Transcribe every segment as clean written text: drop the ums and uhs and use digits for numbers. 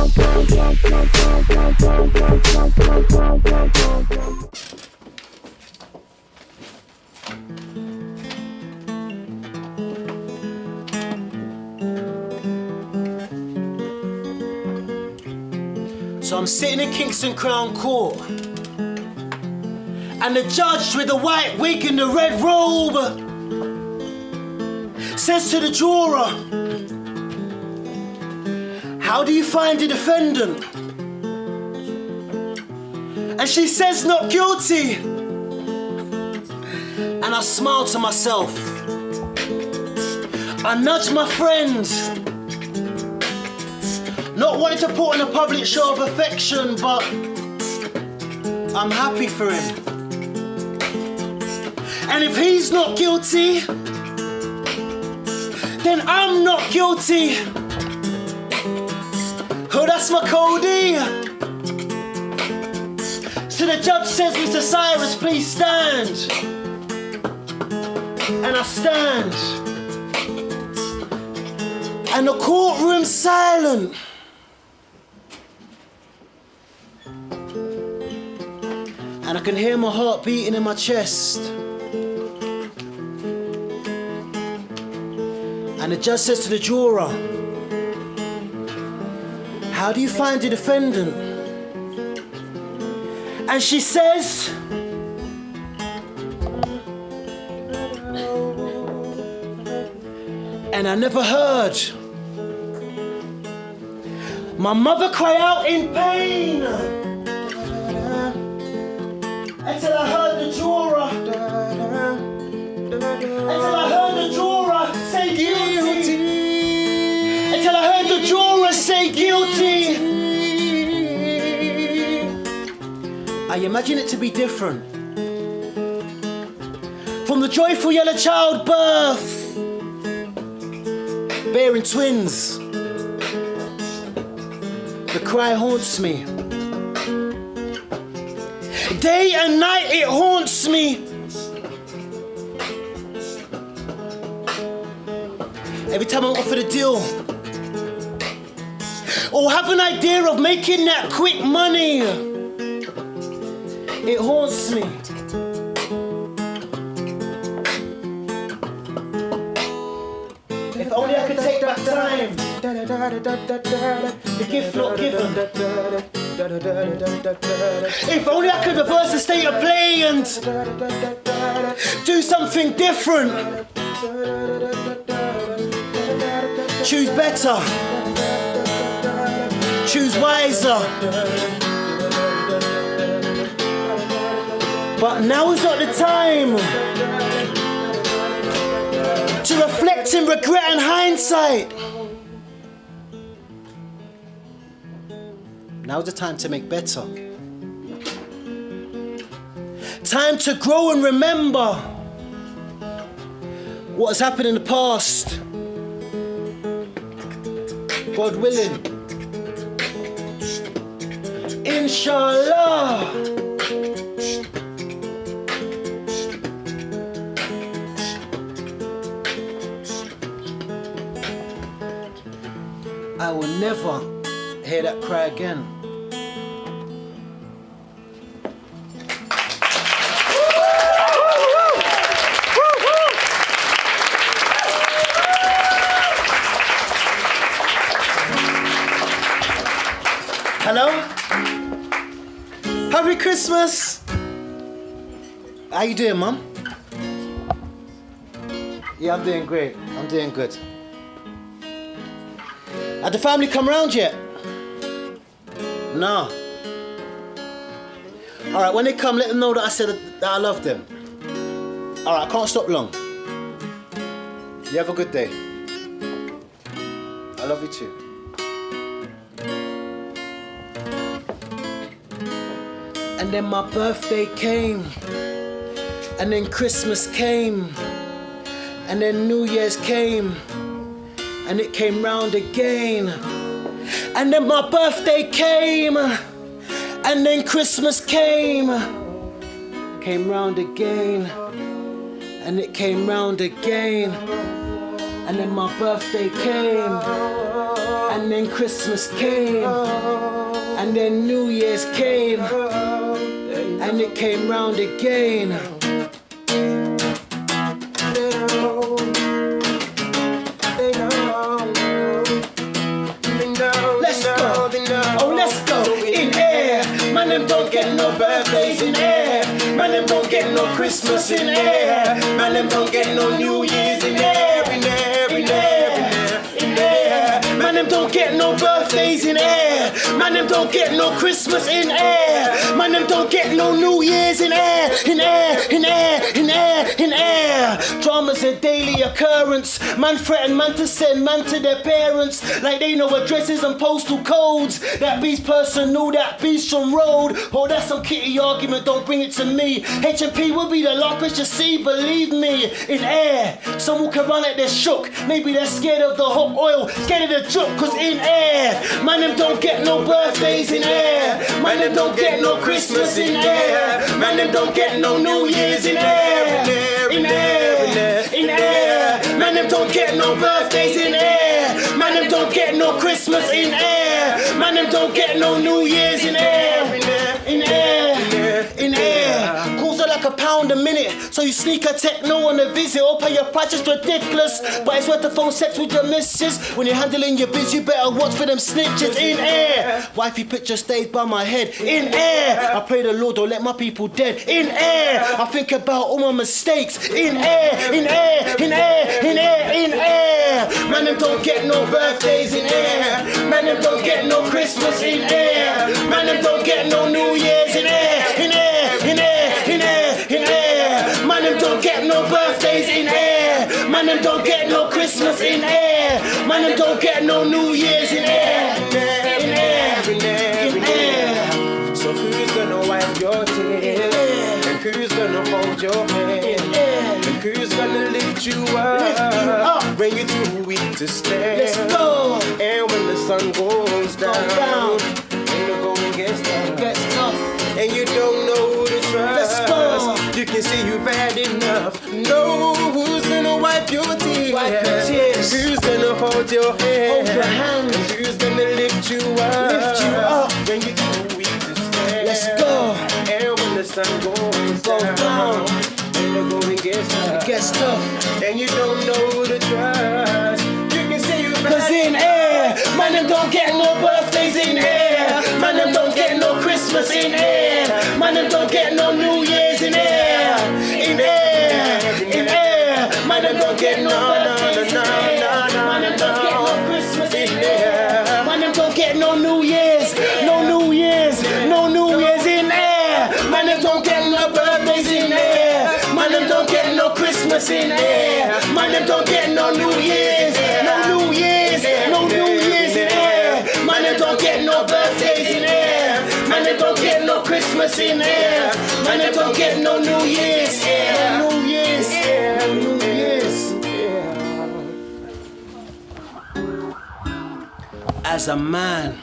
So I'm sitting in Kingston Crown Court, and the judge with the white wig and the red robe says to the juror, "How do you find the defendant?" And she says, "Not guilty." And I smile to myself. I nudge my friends, not wanting to put on a public show of affection, but I'm happy for him. And if he's not guilty, then I'm not guilty. Oh, that's my Cody. So the judge says, "Mr. Cyrus, please stand." And I stand. And the courtroom's silent. And I can hear my heart beating in my chest. And the judge says to the juror, "How do you find the defendant?" And she says, "And I never heard my mother cry out in pain until I heard the juror, until I heard the juror say guilty, until I heard the juror say guilty." I imagine it to be different from the joyful yellow childbirth, bearing twins. The cry haunts me. Day and night it haunts me. Every time I'm offered a deal or have an idea of making that quick money, it haunts me. If only I could take back time, the gift not given. If only I could reverse the state of play and do something different. Choose better. Choose wiser. But now is not the time to reflect in regret and hindsight. Now's the time to make better. Time to grow and remember what has happened in the past. God willing. Inshallah. I will never hear that cry again. Hello? Happy Christmas! How you doing, Mum? Yeah, I'm doing great. I'm doing good. Had the family come round yet? No. Alright, when they come, let them know that I said that I love them. Alright, I can't stop long. You have a good day. I love you too. And then my birthday came, and then Christmas came, and then New Year's came, and it came round again. And then my birthday came, and then Christmas came round again, and it came round again. And then my birthday came, And then Christmas came, and then New Year's came, and it came round again. Let's go, oh let's go, in air. Man, them don't get no birthdays in air. Man, them don't get no Christmas in air. Man, them don't get no New Year's in air, in air, in air, in air. Man, them don't get no birthdays in air. Man, them don't get no Christmas in air. Man, them don't get no New Year's in air, in air, in air, in air, in air. Drama's a daily occurrence. Man threaten man to send man to their parents, like they know addresses and postal codes. That be's personal, that be's from road. Oh, that's some kitty argument, don't bring it to me. H&P will be the last place you see, believe me. In air, some walk around like they're shook. Maybe they're scared of the hot oil, scared of the juk, cause in air, man them don't get no birthdays in air. Man them don't get no Christmas in air. Man them don't get no New Year's in air. In air, in air. Man them don't get no birthdays in air. Man them don't get no Christmas in air. Man them don't get no New Year's in air. In air, in air. Calls are like £1 a minute, so you sneak a techno on a visit or pay your price, it's ridiculous. But it's worth the phone sex with your missus. When you're handling your biz, you better watch for them snitches. In air, wifey picture stays by my head. In air, I pray the Lord don't let my people dead. In air, I think about all my mistakes. In air, in air, in air, in air, in air. Man, them don't get no birthdays in air. Man, them don't get no Christmas in air. Man, them don't get no New Year's in air. In air, in air, in air, in air. Man, them don't get no birthdays in air. Man, them don't get no Christmas in air. Man, them don't get no New Year's in air. In air, in air, in air. So who's gonna wipe your tears? And who's gonna hold your hand? And who's gonna lift you up when you're too weak to stand? Let's go. And when the sun goes down, and the going gets tough, and you don't know who to trust, let's go. You can see you've had enough. No, who's gonna wipe your tears? Wipe your tears. Who's gonna hold your hand? Hold your hand. And who's gonna lift you up? Lift you up when you're too weak to stand? Let's go. And when the sun goes down, and the going gets tough, and you don't know who to trust, you can say you've had. Cause in air, man them don't get no birthdays in air. Man them don't get no Christmas in air. Man them don't get no New Year's in air. In air, in air. Man them don't get no birthdays in air. Man them don't get no Christmas in air. Man them don't get no New Year's, no New Year's, no New Year's in air. Man them don't get no birthdays in air. Man them don't get no Christmas in air. Man them don't get no New Year's, no New Year's, no New Year's in air. Man them don't get no birthdays in air. Man them don't get no Christmas in air. Man them don't get no New Year's, no New Year's, no New Year's. As a man,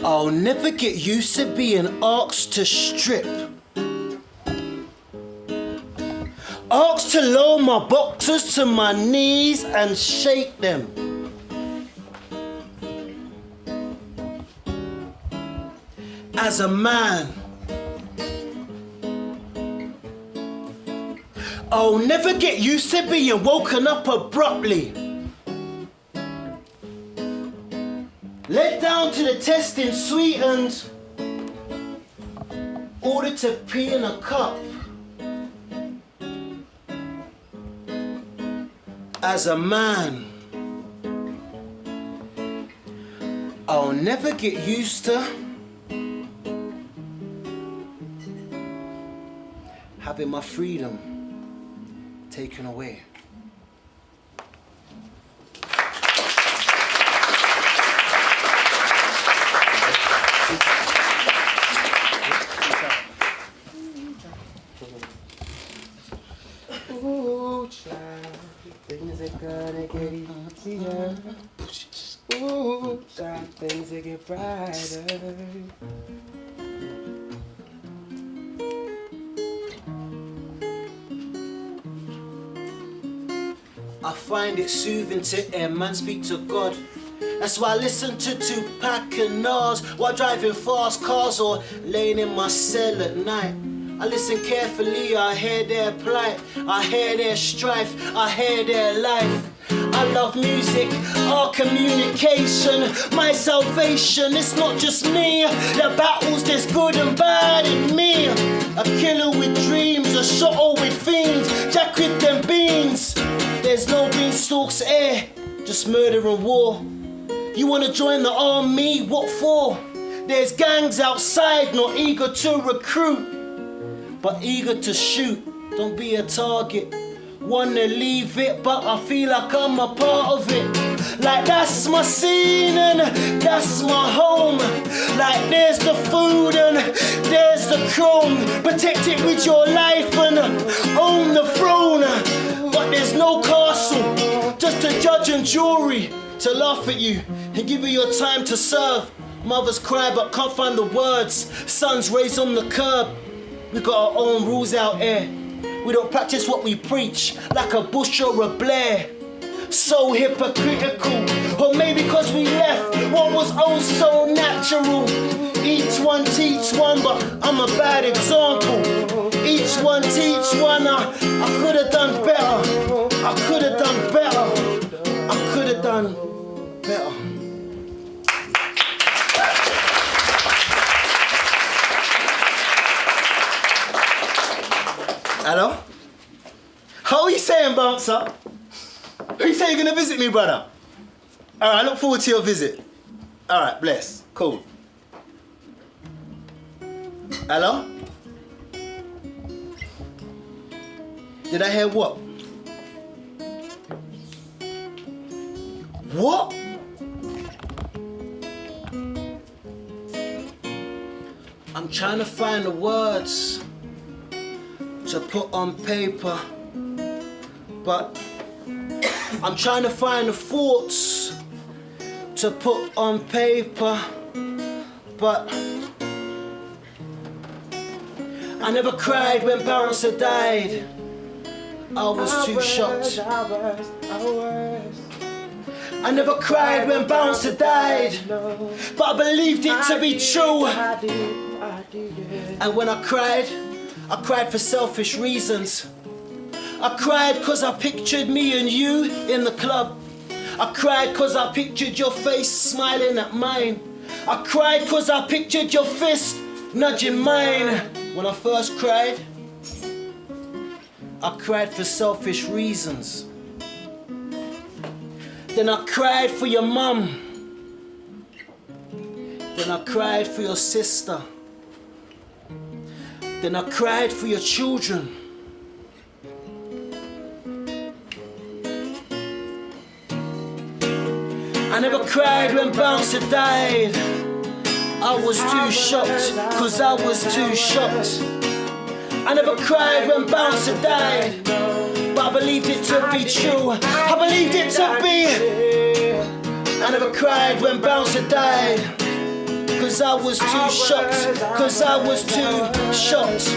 I'll never get used to being asked to strip. Asked to lower my boxers to my knees and shake them. As a man, I'll never get used to being woken up abruptly. Led down to the testing sweetened, ordered to pee in a cup. As a man, I'll never get used to having my freedom taken away. Ooh, child, things are gonna get easier. Ooh, child, things will get brighter. I find it soothing to hear man speak to God. That's why I listen to Tupac and Nas while driving fast cars or laying in my cell at night. I listen carefully, I hear their plight, I hear their strife, I hear their life. I love music, our communication, my salvation. It's not just me, the battles there's good and bad in me. A killer with dreams, a shotter with fiends, Jack with them beans. There's no beanstalks here, just murder and war. You wanna join the army, what for? There's gangs outside, not eager to recruit, but eager to shoot. Don't be a target. Wanna leave it, but I feel like I'm a part of it. Like that's my scene and that's my home. Like there's the food and there's the chrome. Protect it with your life and own the throne. But there's no castle, just a judge and jury to laugh at you and give you your time to serve. Mothers cry but can't find the words. Sons raised on the curb. We got our own rules out here. We don't practice what we preach, like a Bush or a Blair. So hypocritical, or maybe cause we left what was oh so natural. Each one teach one, but I'm a bad example. Each one teach one, I could have done better. I could have done better. I could have done better. Hello? How are you saying, bouncer? Who you say you're gonna visit me, brother? Alright, I look forward to your visit. Alright, bless. Cool. Hello? Did I hear what? What? I'm trying to find the words to put on paper, but I'm trying to find the thoughts to put on paper, but I never cried when Bouncer died. I was too shocked. I never cried when Bouncer died, but I believed it to be true. And when I cried for selfish reasons. I cried cause I pictured me and you in the club. I cried cause I pictured your face smiling at mine. I cried cause I pictured your fist nudging mine. When I first cried, I cried for selfish reasons. Then I cried for your mum. Then I cried for your sister. Then I cried for your children. I never cried when Bouncer died. I was too shocked, cause I was too shocked. I never cried when Bouncer died, but I believed it to be true. I believed it to be. I never cried when Bouncer died, cause I was too shocked, cause I was too shocked.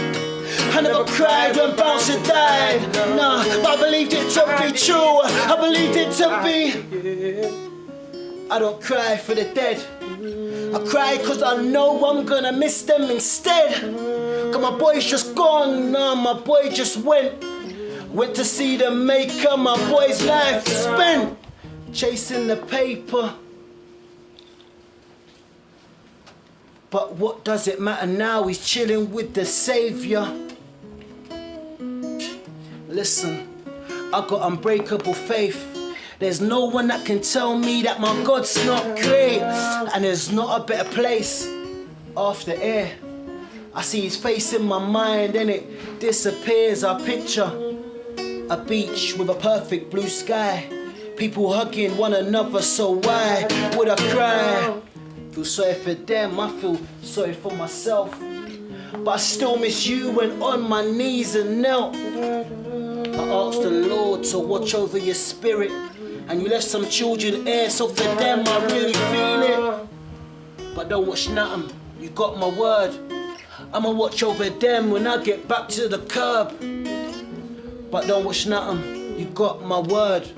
I never cried when Bouncer died, nah, but I believed it to be true. I believed it to be. I don't cry for the dead. I cry cause I know I'm gonna miss them instead. Cause my boy's just gone, nah, my boy just went to see the maker, my boy's life spent chasing the paper. But what does it matter now? He's chilling with the Savior. Listen, I got unbreakable faith. There's no one that can tell me that my God's not great. And there's not a better place after air. I see his face in my mind and it disappears. I picture a beach with a perfect blue sky. People hugging one another, so why would I cry? Feel sorry for them, I feel sorry for myself. But I still miss you when on my knees and knelt. I asked the Lord to watch over your spirit. And you left some children here, so for them I really feel it. But don't watch nothing, you got my word. I'ma watch over them when I get back to the curb. But don't watch nothing, you got my word.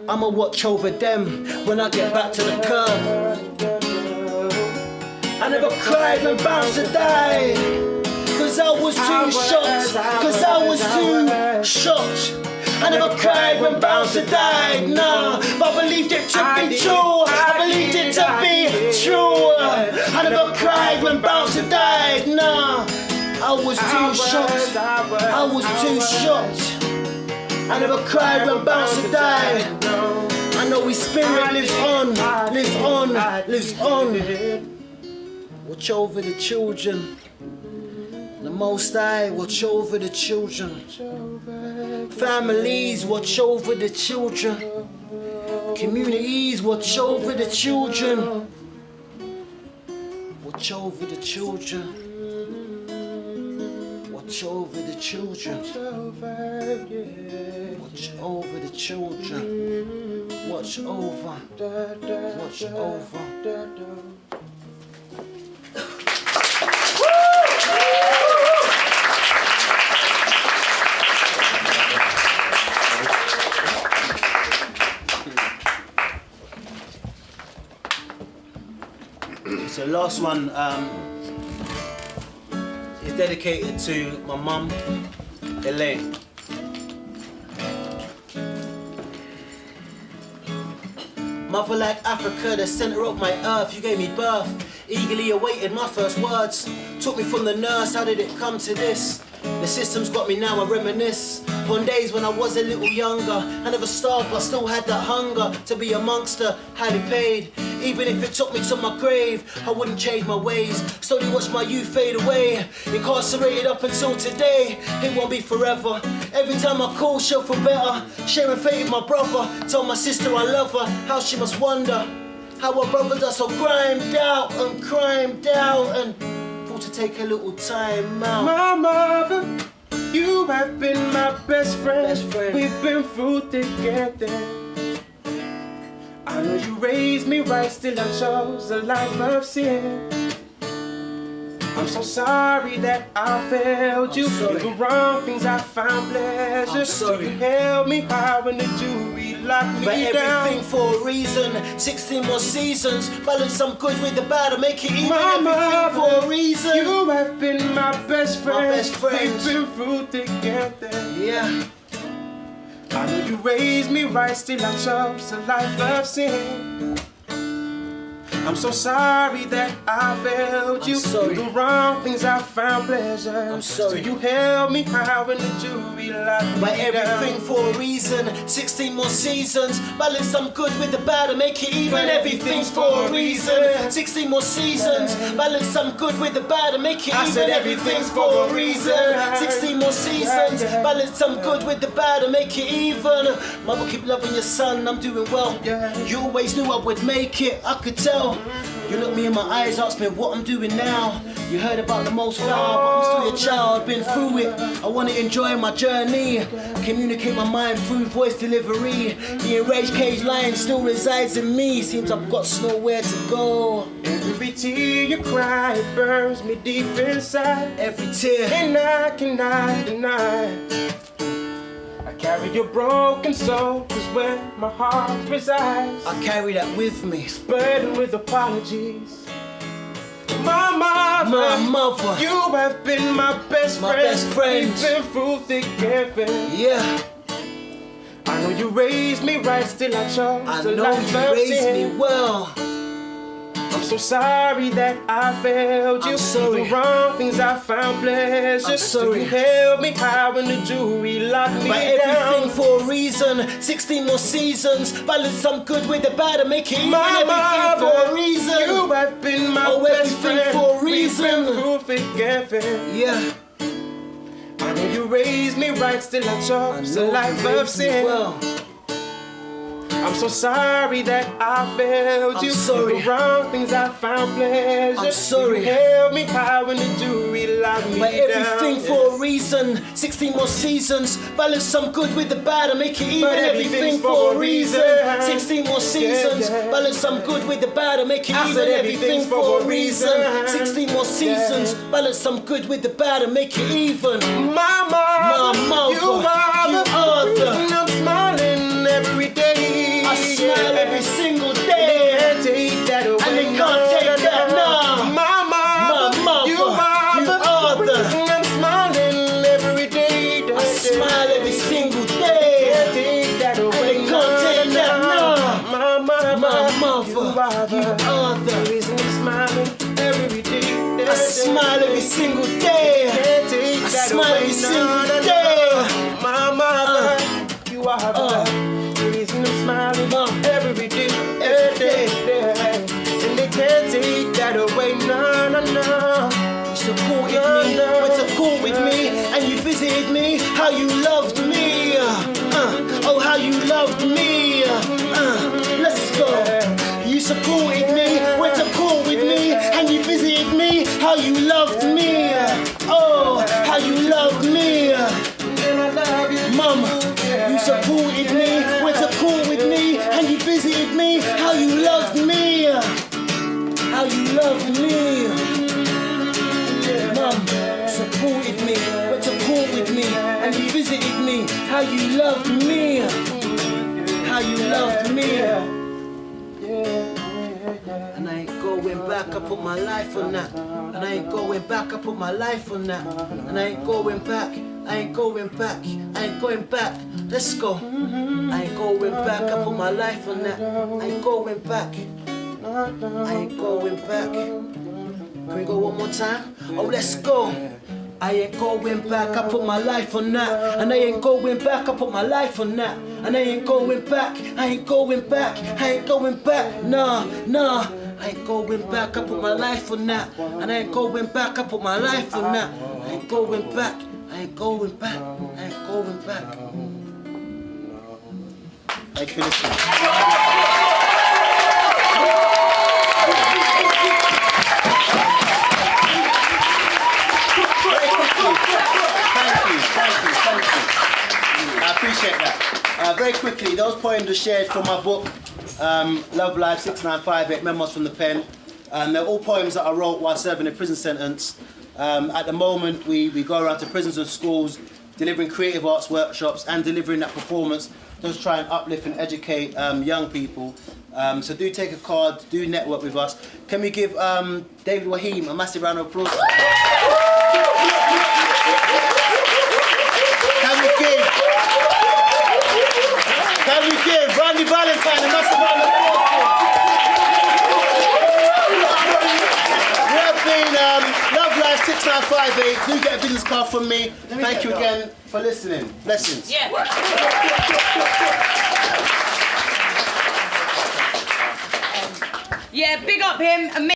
I'ma watch over them when I get back to the curb. I never cried when bound to die, cause I was too shocked, cause I was too shocked. I never cried when bound to die, nah, but I believed it to be true, I believed it to be true. I never cried when bound to die, nah, I was too shocked, I was too shocked. I never cried when bound to die. I know his spirit lives on, lives on, lives on. Watch over the children. The Most High, watch over the children. Families, watch over the children. Communities, watch over the children. Watch over the children. Watch over the children. Watch over the children. Watch over. Watch over. So last one is dedicated to my mum, Elaine. Mother like Africa, the centre of my earth, you gave me birth. Eagerly awaited my first words. Took me from the nurse, how did it come to this? The system's got me now, I reminisce on days when I was a little younger. I never starved, but I still had that hunger to be amongst the highly paid. Even if it took me to my grave, I wouldn't change my ways. Slowly watch my youth fade away. Incarcerated up until today, it won't be forever. Every time I call, she'll feel better. Sharing fate with my brother. Told my sister I love her, how she must wonder how our brothers are so crimed out and crimed out. And thought to take a little time out. My mother, you have been my best friend. We've been through thick and thin. I know you raised me right, still I chose a life of sin. I'm so sorry that I failed you. In the wrong things I found pleasure. I'm sorry. You held me high when the jury locked me but down. everything for a reason. 16 more seasons. Balance some good with the bad and make it even. My everything for a reason. You have been my best friend. My best friend. We've been through thick and thin. Yeah. I know you raised me right, still I chose a life of sin. I'm so sorry that I failed you. I'm sorry. The wrong things I found pleasure. I'm sorry. So you held me high when the jury locked me But everything down. for a reason. 16 more seasons. Balance some good with the bad and make it even. But Everything's for a reason. 16 more seasons. Balance some good with the bad and make it I even. said Everything's for a reason. 16 more seasons. Balance some good with the bad and make it even. Mother, keep loving your son. I'm doing well. You always knew I would make it. I could tell. You look me in my eyes, ask me what I'm doing now. You heard about the most far, but I'm still your child, been through it. I want to enjoy my journey, communicate my mind through voice delivery. The enraged cage lion still resides in me. Seems I've got nowhere to go. Every tear you cry, it burns me deep inside. Every tear, And I cannot deny. I carry your broken soul, is where my heart resides. I carry that with me. Burdened with apologies. My mother, You have been my best My friend. best friend. We've been through thick and thin. yeah, I know you raised me right, still I chose I a know life you of raised sin. me well. I'm so sorry that I failed you. I'm sorry. The wrong things I found pleasure. I'm sorry. You held me high when the jury locked me But everything down. for a reason. 16 more seasons. Balance some good with the bad and make it even. My Everything for a reason. You have been my Oh, best everything friend. for a reason. We've been through thick and thin. Yeah, I know you raised me right, still I I chose a know life you of raised me sin. well. I'm so sorry that I failed I'm you. sorry. The wrong things I found pleasure. I'm sorry. You held me high when the jury locked me But down. everything for a reason. 16 more seasons. Balance some good with the bad and make it even. But Everything everything's for a reason. 16 more seasons. Yeah. Balance some good with the bad and make it I even. said Everything everything's for a for a reason. reason. 16 more seasons. Balance some good with the bad and make it even. My mother, My mother, you are you the are the- reason I'm smiling every day. smile every single day. I smile every single day. Mama, you are the reason I'm smiling every day, every day. And they can't take that away, no, no, no. You supported me, went to court with me, and you visited me. How you loved me, oh how you loved me. Let's go. You supported me, went to court with me, and you visited me. How you loved me, oh how you loved me. Mama, you supported me, went to court with me, and you visited me. How you loved me, how you loved me. Mom, supported me, went to court with me, and you visited me. How you loved me, how you loved me. And I ain't going back, I put my life on that. And I ain't going back, I put my life on that. And I ain't going back, I ain't going back, I ain't going back. Let's go. I ain't going back, I put my life on that. I ain't going back, I ain't going back. Can we go one more time? Oh, let's go. I ain't going back, I put my life on that. And I ain't going back, I put my life on that. And I ain't going back, I ain't going back, I ain't going back. Nah, nah, I ain't going back, I put my life on that. And I ain't going back, I put my life on that. I ain't going back, I ain't going back, I ain't going back. Thank you for listening. Thank you. I appreciate that. Very quickly, those poems are shared from my book, Love Life 6958, Memoirs from the Pen. They're all poems that I wrote while serving a prison sentence. At the moment, we go around to prisons and schools, delivering creative arts workshops and delivering that performance, just try and uplift and educate young people. So do take a card, do network with us. Can we give David Wahim a massive round of applause? Can we give Randy Valentine a massive round of applause? We have been Love Life 6958. Do get a business card from me. Thank you again for listening. Blessings. Yeah. Yeah, big up him.